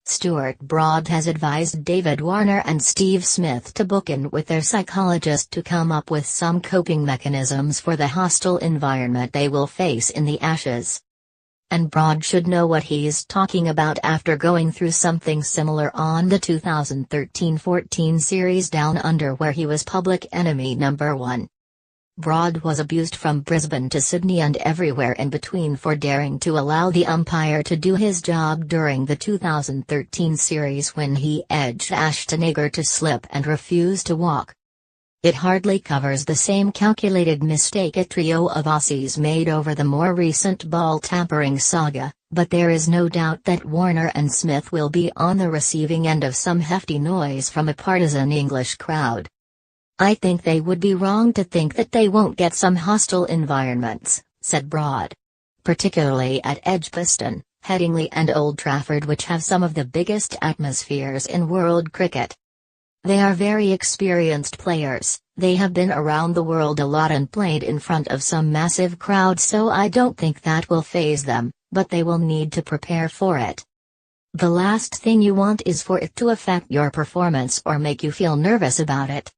Stuart Broad has advised David Warner and Steve Smith to book in with their psychologist to come up with some coping mechanisms for the hostile environment they will face in the Ashes. And Broad should know what he's talking about after going through something similar on the 2013-14 series Down Under, where he was public enemy number 1. Broad was abused from Brisbane to Sydney and everywhere in between for daring to allow the umpire to do his job during the 2013 series when he edged Ashton Agar to slip and refuse to walk. It hardly covers the same calculated mistake a trio of Aussies made over the more recent ball tampering saga, but there is no doubt that Warner and Smith will be on the receiving end of some hefty noise from a partisan English crowd. "I think they would be wrong to think that they won't get some hostile environments," said Broad. "Particularly at Edgbaston, Headingley and Old Trafford, which have some of the biggest atmospheres in world cricket. They are very experienced players, they have been around the world a lot and played in front of some massive crowds, so I don't think that will faze them, but they will need to prepare for it. The last thing you want is for it to affect your performance or make you feel nervous about it.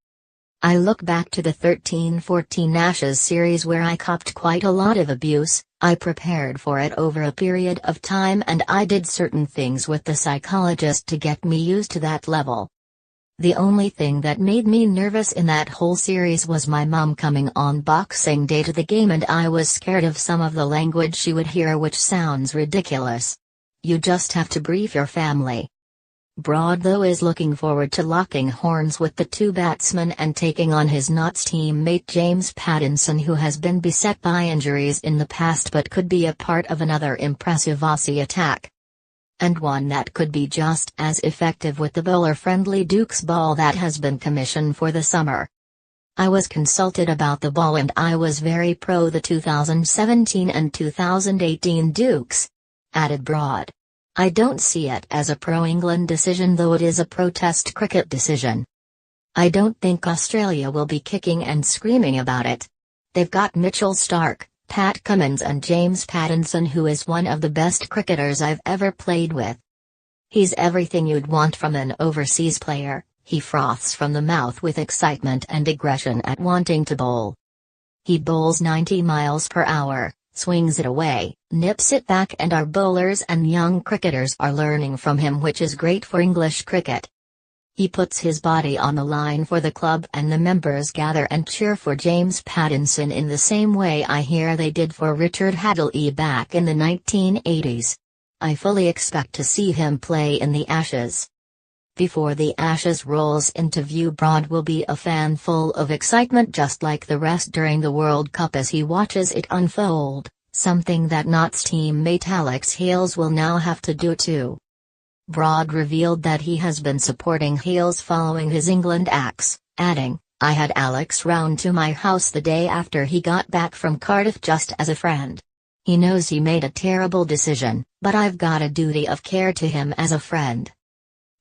I look back to the 13-14 Ashes series where I copped quite a lot of abuse. I prepared for it over a period of time and I did certain things with the psychologist to get me used to that level. The only thing that made me nervous in that whole series was my mum coming on Boxing Day to the game, and I was scared of some of the language she would hear, which sounds ridiculous. You just have to brief your family." Broad, though, is looking forward to locking horns with the two batsmen and taking on his Notts teammate James Pattinson, who has been beset by injuries in the past but could be a part of another impressive Aussie attack. And one that could be just as effective with the bowler-friendly Duke's ball that has been commissioned for the summer. "I was consulted about the ball and I was very pro the 2017 and 2018 Dukes," added Broad. "I don't see it as a pro-England decision, though it is a pro-Test cricket decision. I don't think Australia will be kicking and screaming about it. They've got Mitchell Starc, Pat Cummins and James Pattinson, who is one of the best cricketers I've ever played with. He's everything you'd want from an overseas player." He froths from the mouth with excitement and aggression at wanting to bowl. "He bowls 90 miles per hour, swings it away, nips it back, and our bowlers and young cricketers are learning from him, which is great for English cricket. He puts his body on the line for the club, and the members gather and cheer for James Pattinson in the same way I hear they did for Richard Hadlee back in the 1980s. I fully expect to see him play in the Ashes." Before the Ashes rolls into view, Broad will be a fan full of excitement just like the rest during the World Cup as he watches it unfold, something that Notts teammate Alex Hales will now have to do too. Broad revealed that he has been supporting Hales following his England axe, adding, "I had Alex round to my house the day after he got back from Cardiff just as a friend. He knows he made a terrible decision, but I've got a duty of care to him as a friend.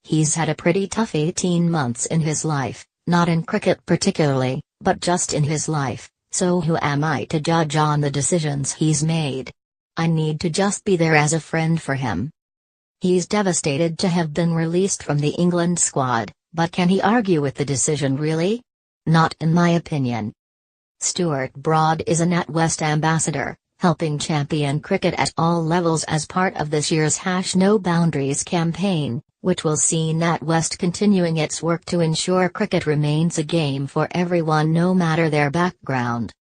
He's had a pretty tough 18 months in his life, not in cricket particularly, but just in his life, so who am I to judge on the decisions he's made? I need to just be there as a friend for him. He's devastated to have been released from the England squad, but can he argue with the decision really? Not in my opinion." Stuart Broad is a NatWest ambassador, helping champion cricket at all levels as part of this year's #No Boundaries campaign, which will see NatWest continuing its work to ensure cricket remains a game for everyone no matter their background.